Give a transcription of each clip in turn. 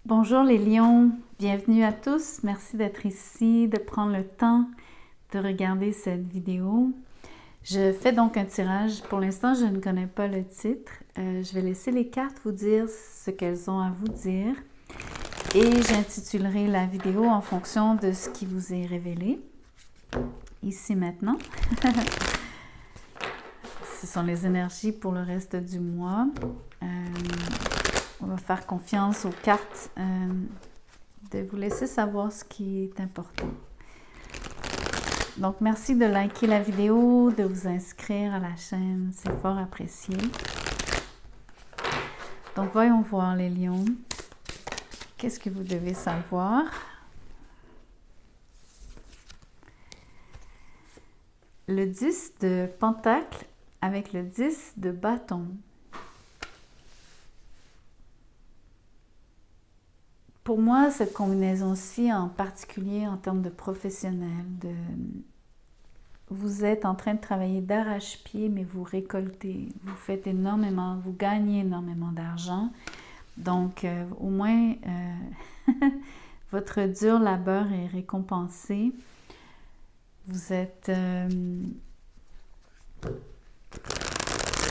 Bonjour les lions, bienvenue à tous. Merci d'être ici, de prendre le temps de regarder cette vidéo. Je fais donc un tirage. Pour l'instant, je ne connais pas le titre. Je vais laisser les cartes vous dire ce qu'elles ont à vous dire et j'intitulerai la vidéo en fonction de ce qui vous est révélé ici maintenant. Ce sont les énergies pour le reste du mois. On va faire confiance aux cartes de vous laisser savoir ce qui est important. Donc, merci de liker la vidéo, de vous inscrire à la chaîne, c'est fort apprécié. Donc, voyons voir les lions. Qu'est-ce que vous devez savoir? Le 10 de pentacle avec le 10 de bâton. Pour moi, cette combinaison-ci, en particulier en termes de professionnel, vous êtes en train de travailler d'arrache-pied, mais vous récoltez, vous faites énormément, vous gagnez énormément d'argent. Donc, au moins, votre dur labeur est récompensé. Vous êtes...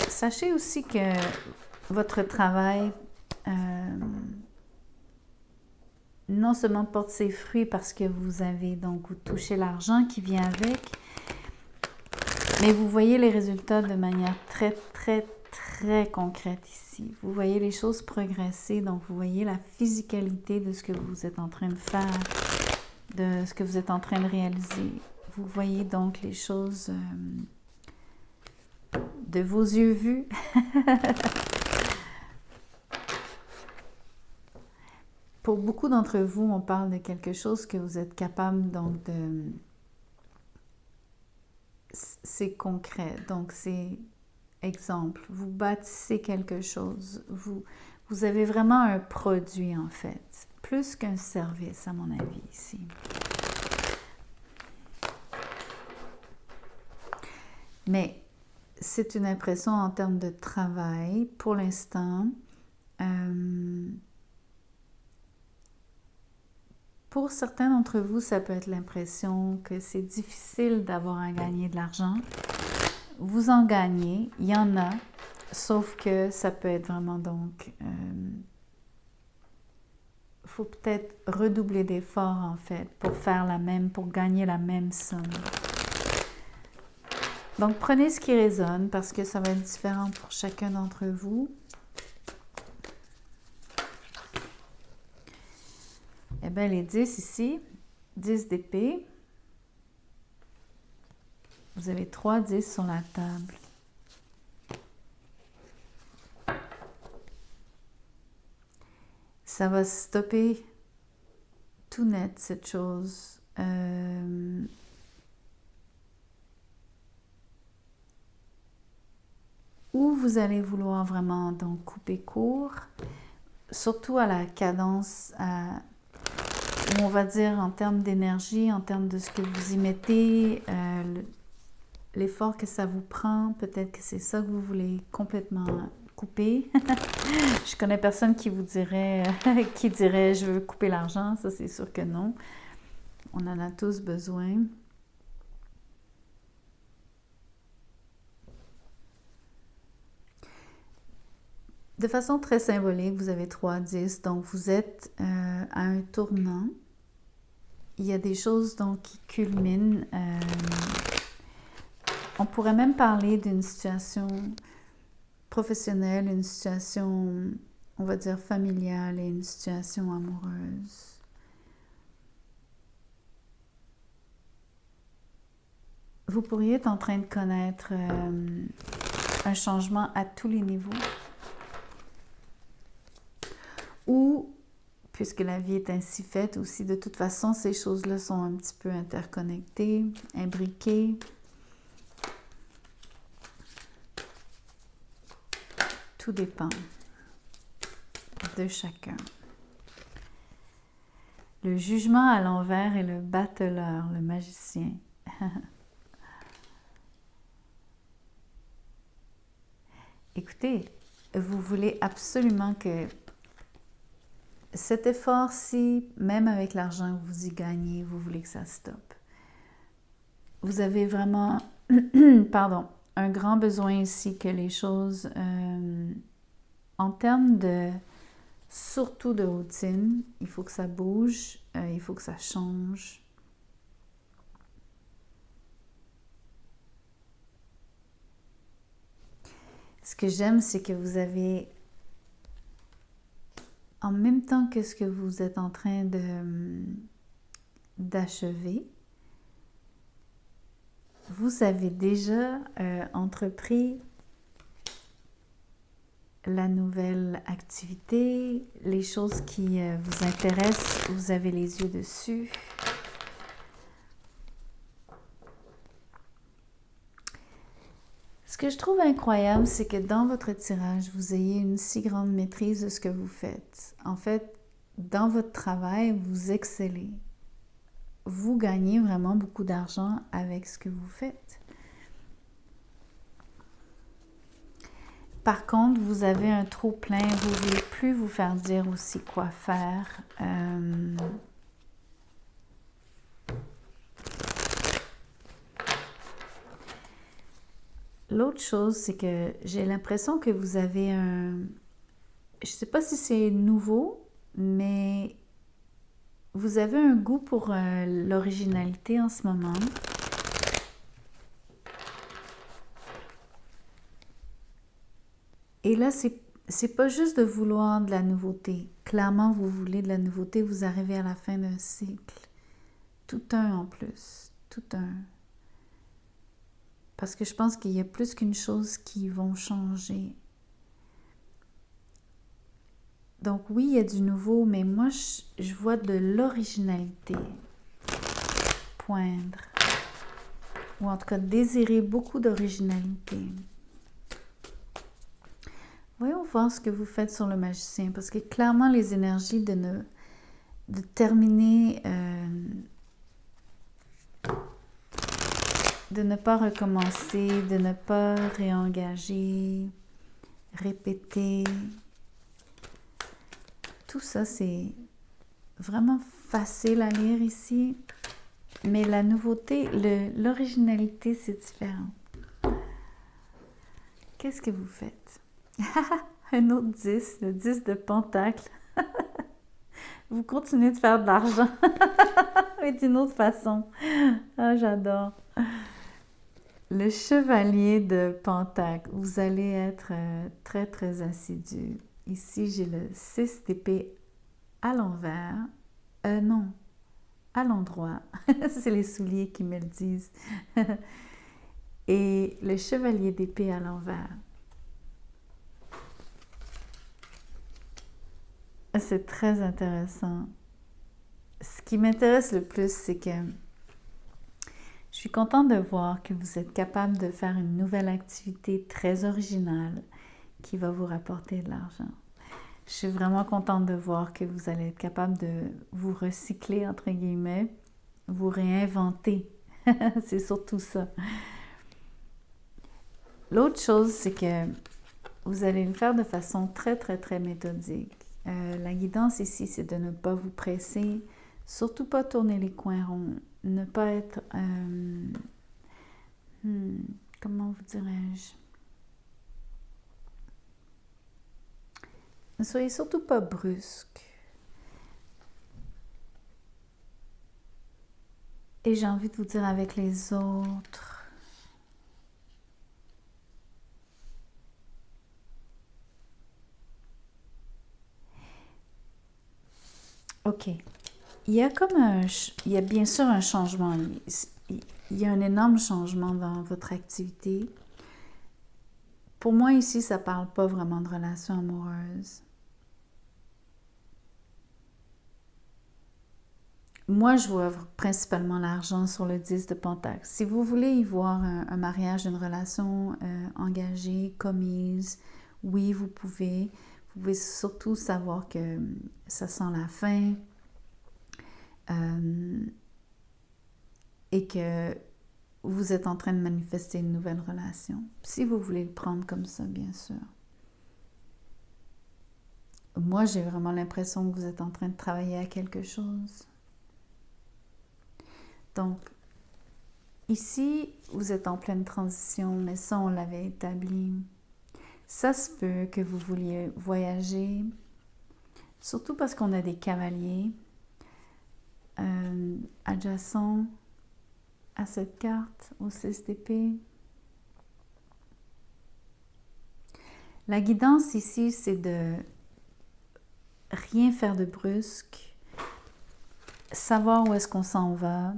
Sachez aussi que votre travail... non seulement porte ses fruits parce que vous avez donc vous touchez l'argent qui vient avec, mais vous voyez les résultats de manière très, très, très concrète ici. Vous voyez les choses progresser, donc vous voyez la physicalité de ce que vous êtes en train de faire, de ce que vous êtes en train de réaliser. Vous voyez donc les choses de vos yeux vus. Pour beaucoup d'entre vous, on parle de quelque chose que vous êtes capable donc de... C'est concret, donc c'est exemple. Vous bâtissez quelque chose, vous avez vraiment un produit en fait, plus qu'un service à mon avis ici. Mais c'est une impression en termes de travail pour l'instant. Pour certains d'entre vous, ça peut être l'impression que c'est difficile d'avoir à gagner de l'argent. Vous en gagnez, il y en a, sauf que ça peut être vraiment donc... faut peut-être redoubler d'efforts en fait pour faire pour gagner la même somme. Donc prenez ce qui résonne parce que ça va être différent pour chacun d'entre vous. Eh bien, les 10 ici, 10 d'épée. Vous avez 3 10 sur la table. Ça va stopper tout net, cette chose. Où vous allez vouloir vraiment donc couper court, surtout à la cadence, où on va dire en termes d'énergie, en termes de ce que vous y mettez, l'effort que ça vous prend, peut-être que c'est ça que vous voulez complètement couper. Je connais personne qui vous dirait, qui dirait je veux couper l'argent, ça c'est sûr que non. On en a tous besoin. De façon très symbolique, vous avez 3 10, donc vous êtes à un tournant. Il y a des choses donc qui culminent. On pourrait même parler d'une situation professionnelle, une situation, on va dire, familiale et une situation amoureuse. Vous pourriez être en train de connaître un changement à tous les niveaux. Ou, puisque la vie est ainsi faite aussi, de toute façon, ces choses-là sont un petit peu interconnectées, imbriquées. Tout dépend de chacun. Le jugement à l'envers et le battleur, le magicien. Écoutez, vous voulez absolument que cet effort-ci, même avec l'argent que vous y gagnez, vous voulez que ça stoppe. Vous avez vraiment, pardon, un grand besoin ici que les choses, en termes de, surtout de routine, il faut que ça bouge, il faut que ça change. Ce que j'aime, c'est que vous avez, en même temps que ce que vous êtes en train d'achever, vous avez déjà entrepris la nouvelle activité, les choses qui vous intéressent, vous avez les yeux dessus. Ce que je trouve incroyable, c'est que dans votre tirage, vous ayez une si grande maîtrise de ce que vous faites. En fait, dans votre travail, vous excellez. Vous gagnez vraiment beaucoup d'argent avec ce que vous faites. Par contre, vous avez un trop plein, vous ne voulez plus vous faire dire aussi quoi faire. L'autre chose, c'est que j'ai l'impression que vous avez un... Je ne sais pas si c'est nouveau, mais vous avez un goût pour l'originalité en ce moment. Et là, c'est pas juste de vouloir de la nouveauté. Clairement, vous voulez de la nouveauté, vous arrivez à la fin d'un cycle. Tout un en plus. Tout un. Parce que je pense qu'il y a plus qu'une chose qui vont changer. Donc oui, il y a du nouveau, mais moi, je vois de l'originalité poindre. Ou en tout cas, désirer beaucoup d'originalité. Voyons voir ce que vous faites sur le magicien, parce que clairement, les énergies de terminer, de ne pas recommencer, de ne pas réengager, répéter. Tout ça, c'est vraiment facile à lire ici. Mais la nouveauté, l'originalité, c'est différent. Qu'est-ce que vous faites? Un autre 10, le 10 de Pentacle. Vous continuez de faire de l'argent, mais d'une autre façon. Ah, j'adore. Le chevalier de Pentacle, vous allez être très, très assidu. Ici, j'ai le 6 d'épée à l'envers. Non, à l'endroit. C'est les souliers qui me le disent. Et le chevalier d'épée à l'envers. C'est très intéressant. Ce qui m'intéresse le plus, c'est que je suis contente de voir que vous êtes capable de faire une nouvelle activité très originale qui va vous rapporter de l'argent. Je suis vraiment contente de voir que vous allez être capable de vous recycler, entre guillemets, vous réinventer. C'est surtout ça. L'autre chose, c'est que vous allez le faire de façon très, très, très méthodique. La guidance ici, c'est de ne pas vous presser, surtout pas tourner les coins ronds, ne pas être... comment vous dirais-je? Ne soyez surtout pas brusque. Et j'ai envie de vous dire avec les autres... OK. Il y a bien sûr un changement. Il y a un énorme changement dans votre activité. Pour moi, ici, ça ne parle pas vraiment de relation amoureuse. Moi, je vois principalement l'argent sur le 10 de Pentacle. Si vous voulez y voir un mariage, une relation engagée, commise, oui, vous pouvez. Vous pouvez surtout savoir que ça sent la fin et que vous êtes en train de manifester une nouvelle relation. Si vous voulez le prendre comme ça, bien sûr. Moi, j'ai vraiment l'impression que vous êtes en train de travailler à quelque chose. Donc, ici, vous êtes en pleine transition, mais ça, on l'avait établi. Ça se peut que vous vouliez voyager, surtout parce qu'on a des cavaliers adjacents à cette carte, au 6 d'épée. La guidance ici, c'est de rien faire de brusque, savoir où est-ce qu'on s'en va,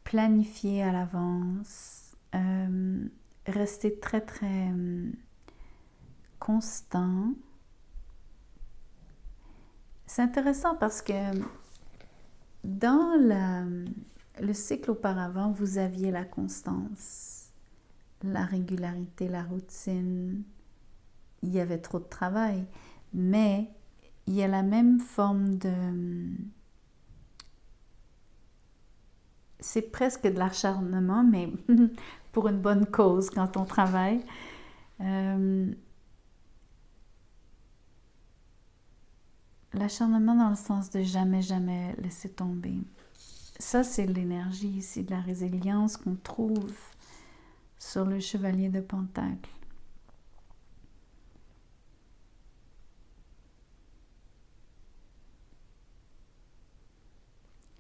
planifier à l'avance, rester très très constant. C'est intéressant parce que dans le cycle auparavant, vous aviez la constance, la régularité, la routine. Il y avait trop de travail, mais il y a la même forme de... C'est presque de l'acharnement, mais pour une bonne cause quand on travaille. L'acharnement dans le sens de jamais, jamais laisser tomber. Ça, c'est l'énergie ici, de la résilience qu'on trouve sur le chevalier de Pentacle.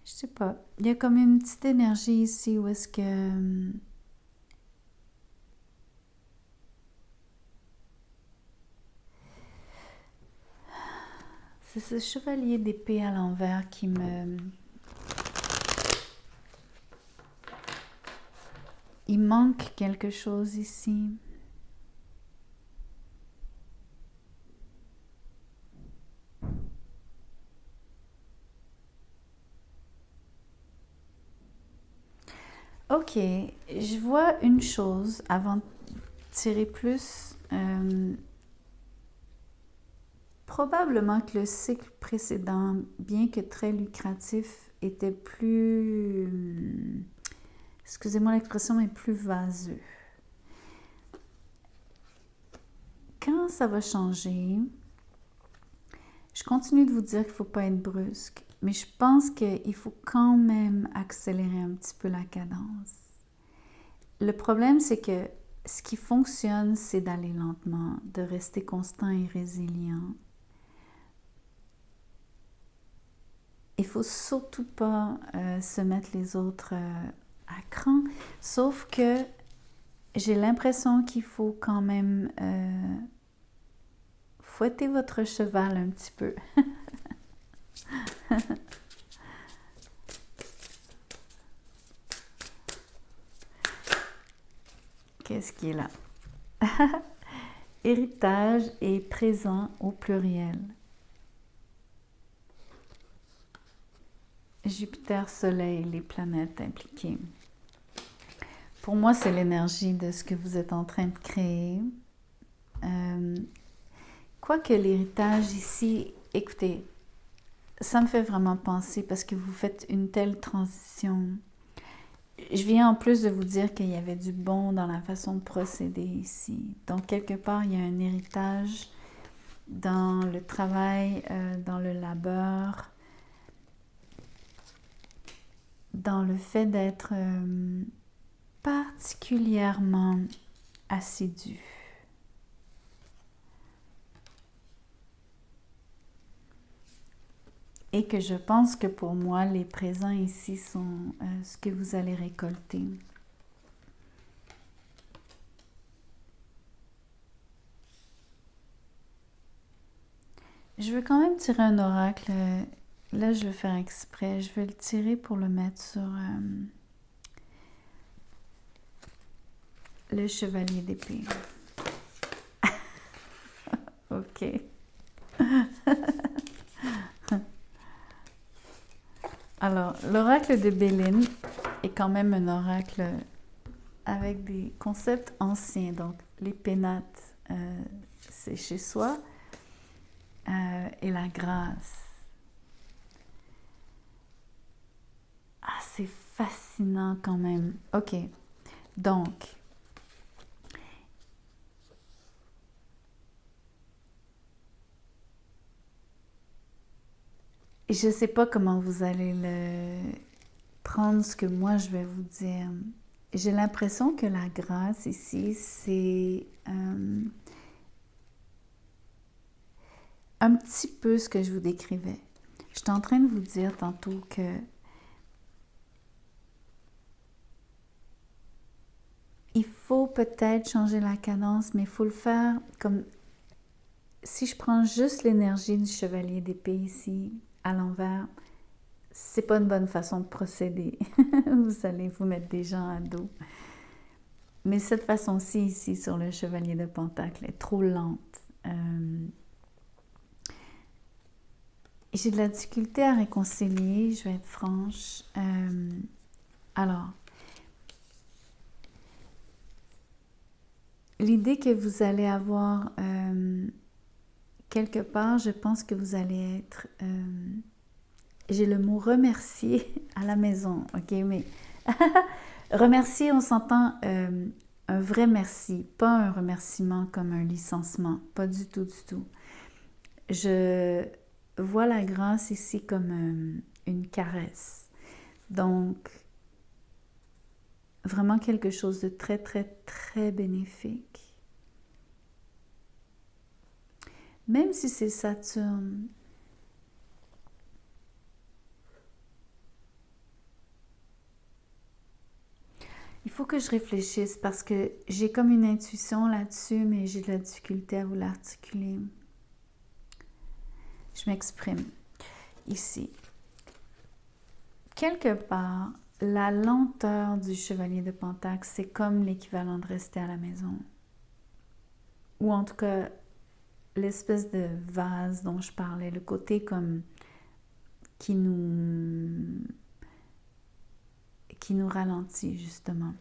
Je sais pas, il y a comme une petite énergie ici où est-ce que... C'est ce chevalier d'épée à l'envers qui me... Il manque quelque chose ici. Ok, je vois une chose avant de tirer plus. Probablement que le cycle précédent, bien que très lucratif, était plus... Excusez-moi l'expression, mais plus vaseux. Quand ça va changer, je continue de vous dire qu'il ne faut pas être brusque, mais je pense qu'il faut quand même accélérer un petit peu la cadence. Le problème, c'est que ce qui fonctionne, c'est d'aller lentement, de rester constant et résilient. Il ne faut surtout pas se mettre les autres à cran, sauf que j'ai l'impression qu'il faut quand même fouetter votre cheval un petit peu. Qu'est-ce qui est là? Héritage et présent au pluriel. Jupiter, Soleil, les planètes impliquées. Pour moi, c'est l'énergie de ce que vous êtes en train de créer. Quoique l'héritage ici, écoutez, ça me fait vraiment penser parce que vous faites une telle transition. Je viens en plus de vous dire qu'il y avait du bon dans la façon de procéder ici. Donc, quelque part, il y a un héritage dans le travail, dans le labeur, dans le fait d'être particulièrement assidu. Et que je pense que pour moi, les présents ici sont ce que vous allez récolter. Je veux quand même tirer un oracle. Là, je vais faire exprès. Je vais le tirer pour le mettre sur le chevalier d'épée. Ok. Alors, l'oracle de Béline est quand même un oracle avec des concepts anciens. Donc, les pénates, c'est chez soi. Et la grâce. Ah, c'est fascinant quand même. Ok, donc, je ne sais pas comment vous allez prendre ce que moi je vais vous dire. J'ai l'impression que la grâce ici, c'est un petit peu ce que je vous décrivais. J'étais en train de vous dire tantôt que il faut peut-être changer la cadence, mais il faut le faire comme si je prends juste l'énergie du chevalier d'épée ici, à l'envers, c'est pas une bonne façon de procéder. Vous allez vous mettre des gens à dos. Mais cette façon-ci, ici, sur le chevalier de Pentacle, est trop lente. J'ai de la difficulté à réconcilier, je vais être franche. Alors, l'idée que vous allez avoir quelque part, je pense que vous allez être... j'ai le mot remercier à la maison, ok? Mais remercier, on s'entend un vrai merci, pas un remerciement comme un licenciement, pas du tout, du tout. Je vois la grâce ici comme une caresse. Donc, vraiment quelque chose de très, très, très bénéfique. Même si c'est Saturne, il faut que je réfléchisse parce que j'ai comme une intuition là-dessus, mais j'ai de la difficulté à vous l'articuler. Je m'exprime ici. Quelque part, la lenteur du chevalier de Pentacle, c'est comme l'équivalent de rester à la maison. Ou en tout cas, l'espèce de vase dont je parlais, le côté comme qui nous ralentit justement.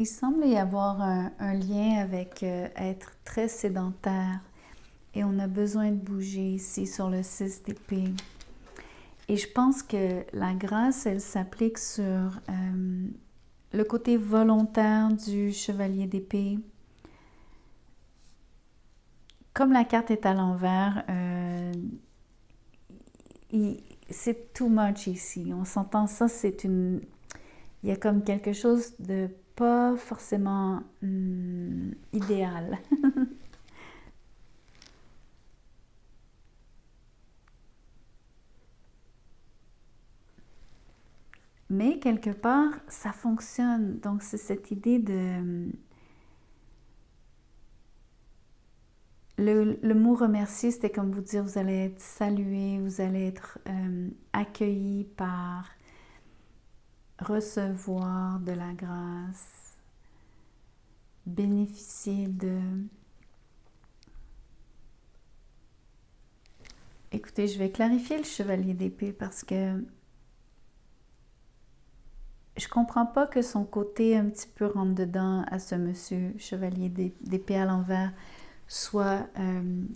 Il semble y avoir un lien avec être très sédentaire et on a besoin de bouger ici sur le 6 d'épée. Et je pense que la grâce, elle s'applique sur le côté volontaire du chevalier d'épée. Comme la carte est à l'envers, c'est too much ici. On s'entend, ça c'est une... Il y a comme quelque chose de pas forcément idéal. Mais quelque part, ça fonctionne. Donc, c'est cette idée de... Le mot remercier, c'était comme vous dire, vous allez être salué, vous allez être accueilli par recevoir de la grâce, bénéficier de... Écoutez, je vais clarifier le chevalier d'épée parce que je comprends pas que son côté un petit peu rentre-dedans à ce monsieur chevalier d'épée à l'envers soit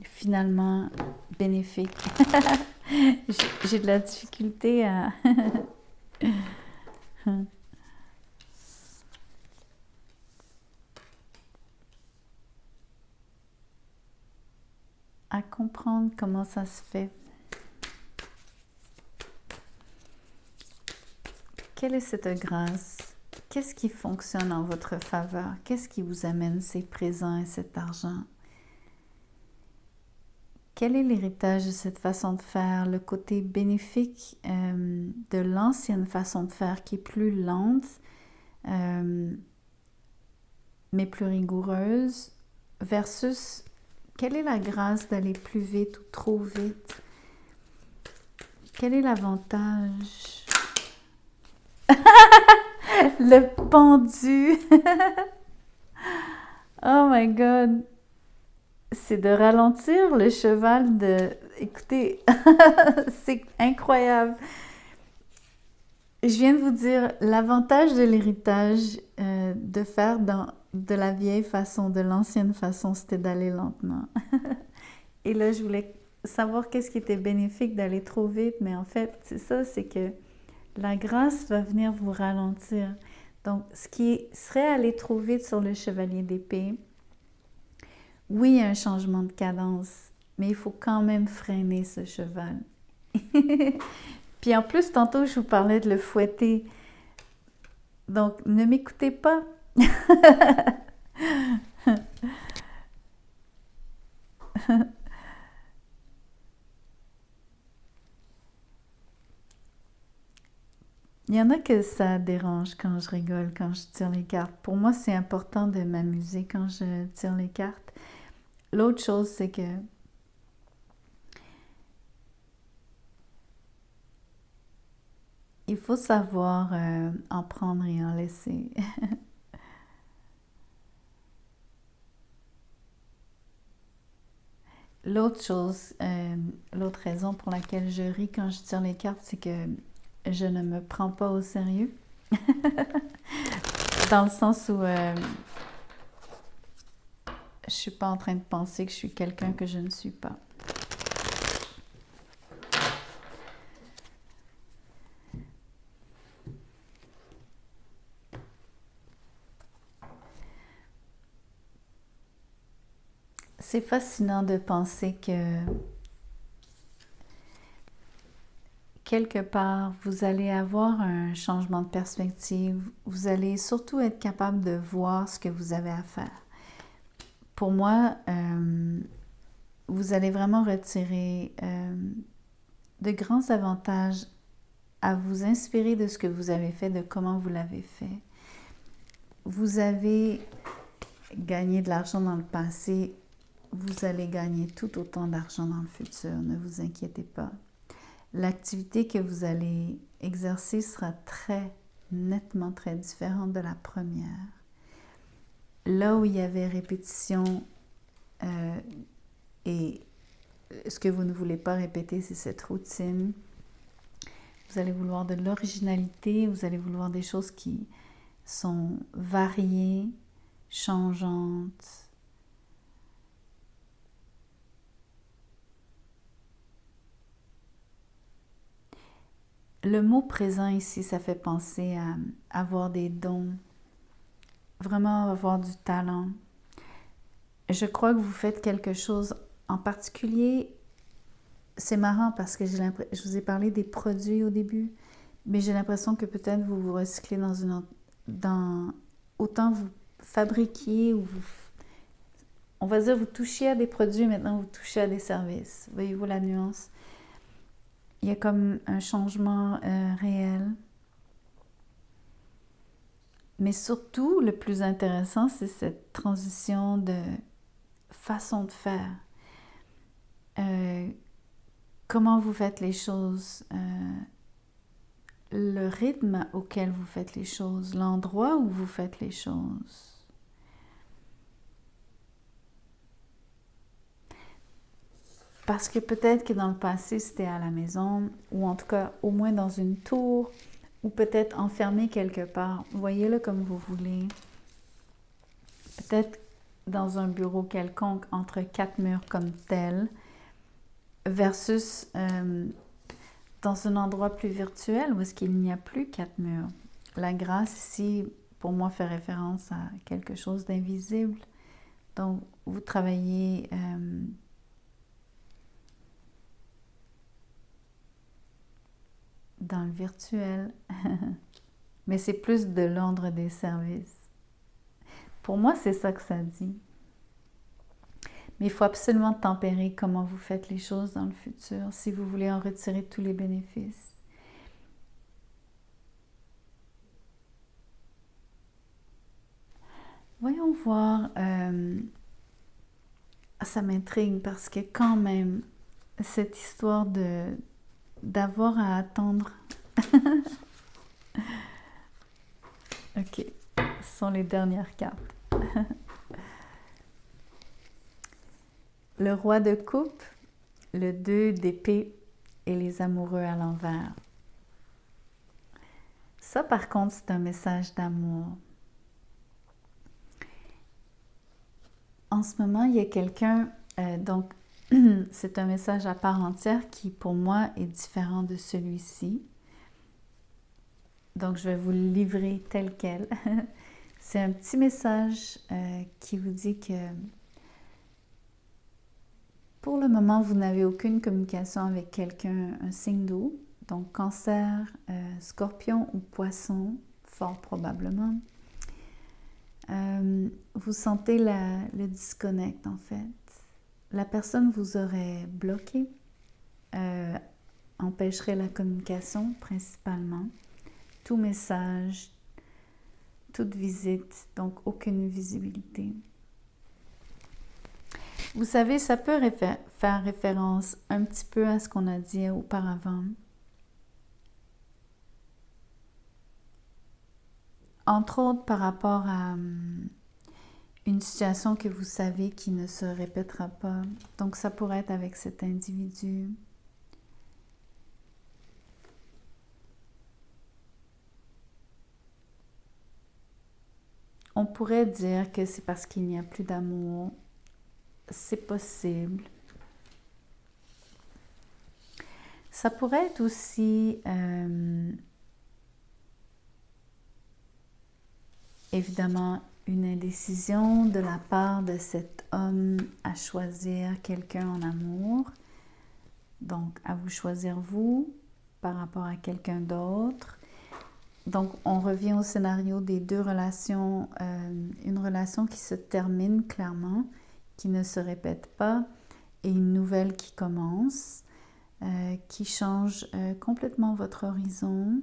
finalement bénéfique. J'ai de la difficulté à... à comprendre comment ça se fait. Quelle est cette grâce? Qu'est-ce qui fonctionne en votre faveur? Qu'est-ce qui vous amène ces présents et cet argent? Quel est l'héritage de cette façon de faire? Le côté bénéfique de l'ancienne façon de faire qui est plus lente, mais plus rigoureuse, versus quelle est la grâce d'aller plus vite ou trop vite? Quel est l'avantage? Le pendu! Oh my God! C'est de ralentir le cheval de... Écoutez, c'est incroyable. Je viens de vous dire, l'avantage de l'héritage de faire de la vieille façon, de l'ancienne façon, c'était d'aller lentement. Et là, je voulais savoir qu'est-ce qui était bénéfique d'aller trop vite, mais en fait, c'est ça, c'est que la grâce va venir vous ralentir. Donc, ce qui serait aller trop vite sur le chevalier d'épée, oui, il y a un changement de cadence, mais il faut quand même freiner ce cheval. Puis en plus, tantôt, je vous parlais de le fouetter. Donc, ne m'écoutez pas. Il y en a que ça dérange quand je rigole, quand je tire les cartes. Pour moi, c'est important de m'amuser quand je tire les cartes. L'autre chose, c'est que il faut savoir en prendre et en laisser. L'autre chose, l'autre raison pour laquelle je ris quand je tire les cartes, c'est que je ne me prends pas au sérieux. Dans le sens où je suis pas en train de penser que je suis quelqu'un que je ne suis pas. C'est fascinant de penser que quelque part, vous allez avoir un changement de perspective. Vous allez surtout être capable de voir ce que vous avez à faire. Pour moi, vous allez vraiment retirer de grands avantages à vous inspirer de ce que vous avez fait, de comment vous l'avez fait. Vous avez gagné de l'argent dans le passé, vous allez gagner tout autant d'argent dans le futur, ne vous inquiétez pas. L'activité que vous allez exercer sera très nettement très différente de la première. Là où il y avait répétition et ce que vous ne voulez pas répéter, c'est cette routine. Vous allez vouloir de l'originalité, vous allez vouloir des choses qui sont variées, changeantes. Le mot présent ici, ça fait penser à avoir des dons, vraiment avoir du talent. Je crois que vous faites quelque chose en particulier. C'est marrant parce que je vous ai parlé des produits au début, mais j'ai l'impression que peut-être vous vous recyclez autant vous fabriquiez ou on va dire vous touchiez à des produits, maintenant vous touchez à des services. Voyez-vous la nuance? Il y a comme un changement réel. Mais surtout, le plus intéressant, c'est cette transition de façon de faire. Comment vous faites les choses, le rythme auquel vous faites les choses, l'endroit où vous faites les choses. Parce que peut-être que dans le passé, c'était à la maison, ou en tout cas au moins dans une tour, ou peut-être enfermé quelque part. Voyez-le comme vous voulez. Peut-être dans un bureau quelconque, entre quatre murs comme tel, versus dans un endroit plus virtuel où est-ce qu'il n'y a plus quatre murs. La grâce ici, pour moi, fait référence à quelque chose d'invisible. Donc, vous travaillez dans le virtuel, mais c'est plus de l'ordre des services. Pour moi, c'est ça que ça dit. Mais il faut absolument tempérer comment vous faites les choses dans le futur si vous voulez en retirer tous les bénéfices. Voyons voir. Ça m'intrigue parce que quand même, cette histoire d'avoir à attendre. Ok, ce sont les dernières cartes. Le roi de coupe, le 2 d'épée et les amoureux à l'envers. Ça, par contre, c'est un message d'amour. En ce moment, il y a quelqu'un, donc c'est un message à part entière qui, pour moi, est différent de celui-ci. Donc, je vais vous le livrer tel quel. C'est un petit message qui vous dit que pour le moment, vous n'avez aucune communication avec quelqu'un, un signe d'eau. Donc, Cancer, Scorpion ou Poisson, fort probablement. Vous sentez le disconnect, en fait. La personne vous aurait bloqué, empêcherait la communication, principalement. Tout message, toute visite, donc aucune visibilité. Vous savez, ça peut faire référence un petit peu à ce qu'on a dit auparavant. Entre autres, par rapport à une situation que vous savez qui ne se répétera pas. Donc, ça pourrait être avec cet individu. On pourrait dire que c'est parce qu'il n'y a plus d'amour. C'est possible. Ça pourrait être aussi, évidemment, une indécision de la part de cet homme à choisir quelqu'un en amour. Donc, à vous choisir vous par rapport à quelqu'un d'autre. Donc, on revient au scénario des deux relations, une relation qui se termine clairement, qui ne se répète pas, et une nouvelle qui commence, qui change complètement votre horizon.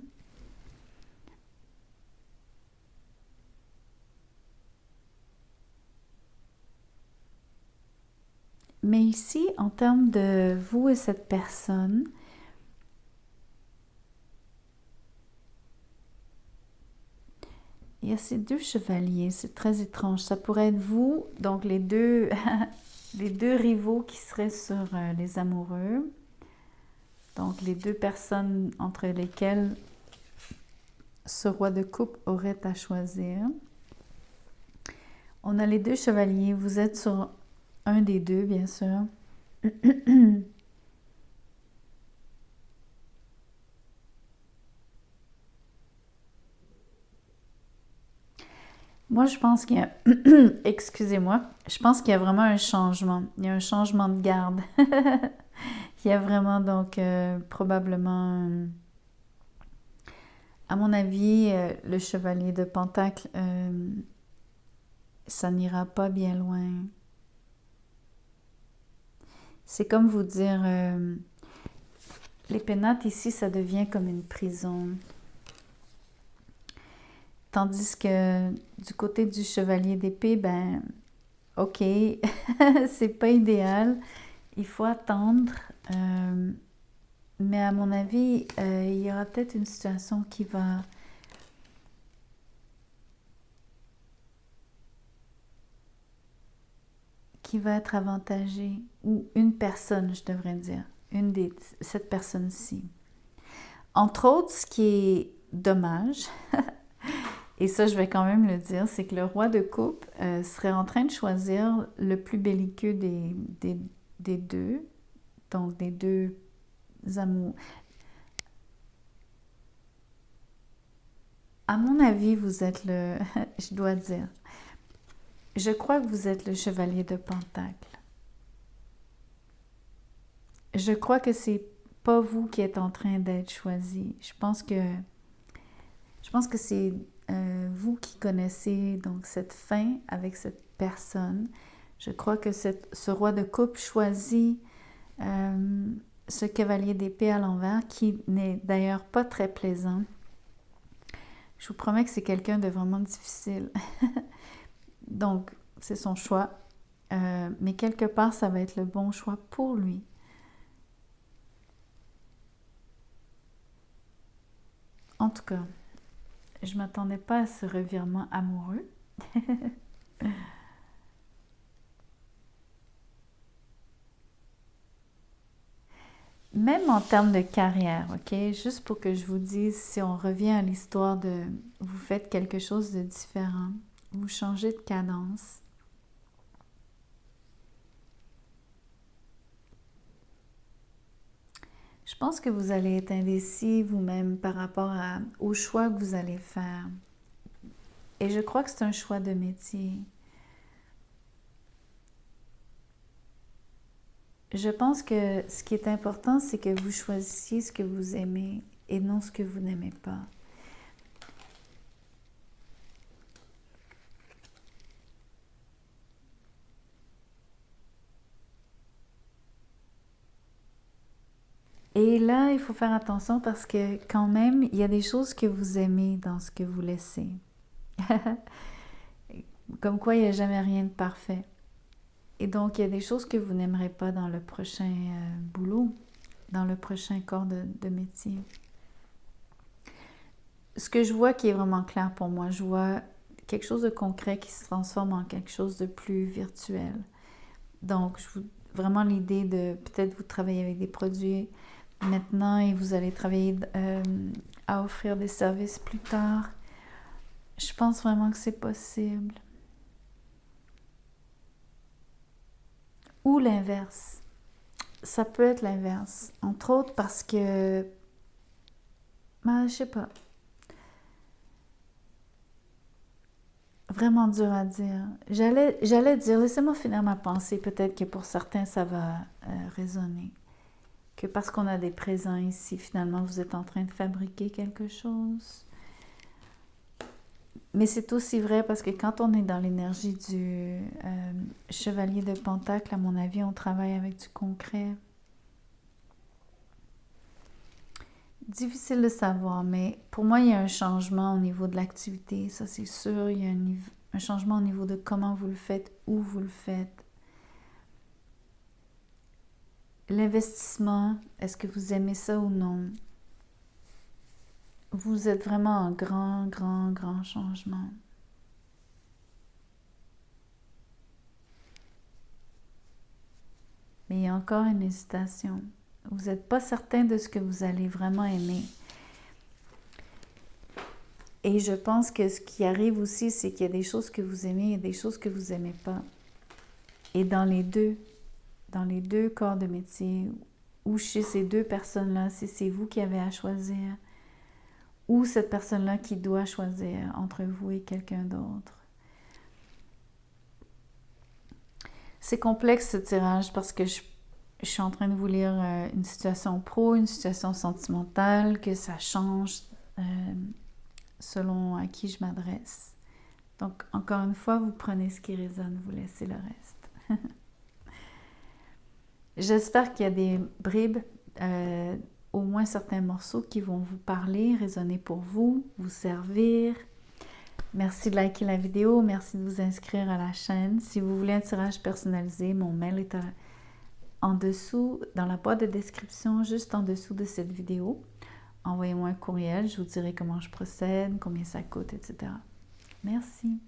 Mais ici, en termes de vous et cette personne, il y a ces deux chevaliers, c'est très étrange. Ça pourrait être vous, donc les deux, les deux rivaux qui seraient sur les amoureux. Donc les deux personnes entre lesquelles ce roi de coupe aurait à choisir. On a les deux chevaliers, vous êtes sur un des deux, bien sûr. Moi, je pense qu'il y a... Excusez-moi. Je pense qu'il y a vraiment un changement. Il y a un changement de garde. Il y a vraiment, donc, probablement... à mon avis, le chevalier de Pentacle, ça n'ira pas bien loin. C'est comme vous dire... les pénates, ici, ça devient comme une prison. Tandis que du côté du chevalier d'épée, ben, ok, c'est pas idéal, il faut attendre, mais à mon avis, il y aura peut-être une situation qui va être avantagée, ou une personne, je devrais dire, cette personne-ci. Entre autres, ce qui est dommage, et ça, je vais quand même le dire, c'est que le roi de coupe serait en train de choisir le plus belliqueux des deux, donc des deux amours. À mon avis, vous êtes le... je dois dire, je crois que vous êtes le chevalier de Pentacle. Je crois que c'est pas vous qui êtes en train d'être choisi. Je pense que c'est vous qui connaissez donc cette fin avec cette personne. Je crois que ce roi de coupe choisit ce cavalier d'épée à l'envers, qui n'est d'ailleurs pas très plaisant. Je vous promets que c'est quelqu'un de vraiment difficile. Donc, c'est son choix. Mais quelque part, ça va être le bon choix pour lui. En tout cas, je ne m'attendais pas à ce revirement amoureux. Même en termes de carrière, ok? Juste pour que je vous dise, si on revient à l'histoire de vous faites quelque chose de différent, vous changez de cadence. Je pense que vous allez être indécis vous-même par rapport au choix que vous allez faire. Et je crois que c'est un choix de métier. Je pense que ce qui est important, c'est que vous choisissiez ce que vous aimez et non ce que vous n'aimez pas. Et là, il faut faire attention parce que quand même, il y a des choses que vous aimez dans ce que vous laissez. Comme quoi, il n'y a jamais rien de parfait. Et donc, il y a des choses que vous n'aimerez pas dans le prochain boulot, dans le prochain corps de métier. Ce que je vois qui est vraiment clair pour moi, je vois quelque chose de concret qui se transforme en quelque chose de plus virtuel. Donc, vraiment l'idée de peut-être vous travailler avec des produits maintenant et vous allez travailler à offrir des services plus tard. Je pense vraiment que c'est possible. Ou l'inverse. Ça peut être l'inverse. Entre autres parce que, je sais pas. Vraiment dur à dire. J'allais dire, laissez-moi finir ma pensée. Peut-être que pour certains, ça va résonner. Que parce qu'on a des présents ici, finalement, vous êtes en train de fabriquer quelque chose. Mais c'est aussi vrai parce que quand on est dans l'énergie du chevalier de Pentacle, à mon avis, on travaille avec du concret. Difficile de savoir, mais pour moi, il y a un changement au niveau de l'activité, ça c'est sûr. Il y a un changement au niveau de comment vous le faites, où vous le faites. L'investissement, est-ce que vous aimez ça ou non? Vous êtes vraiment en grand changement. Mais il y a encore une hésitation. Vous n'êtes pas certain de ce que vous allez vraiment aimer. Et je pense que ce qui arrive aussi, c'est qu'il y a des choses que vous aimez et des choses que vous n'aimez pas. Et dans les deux corps de métier, ou chez ces deux personnes-là, si c'est vous qui avez à choisir, ou cette personne-là qui doit choisir entre vous et quelqu'un d'autre. C'est complexe ce tirage parce que je suis en train de vous lire une situation pro, une situation sentimentale, que ça change selon à qui je m'adresse. Donc, encore une fois, vous prenez ce qui résonne, vous laissez le reste. J'espère qu'il y a des bribes, au moins certains morceaux qui vont vous parler, résonner pour vous, vous servir. Merci de liker la vidéo, merci de vous inscrire à la chaîne. Si vous voulez un tirage personnalisé, mon mail est en dessous, dans la boîte de description, juste en dessous de cette vidéo. Envoyez-moi un courriel, je vous dirai comment je procède, combien ça coûte, etc. Merci.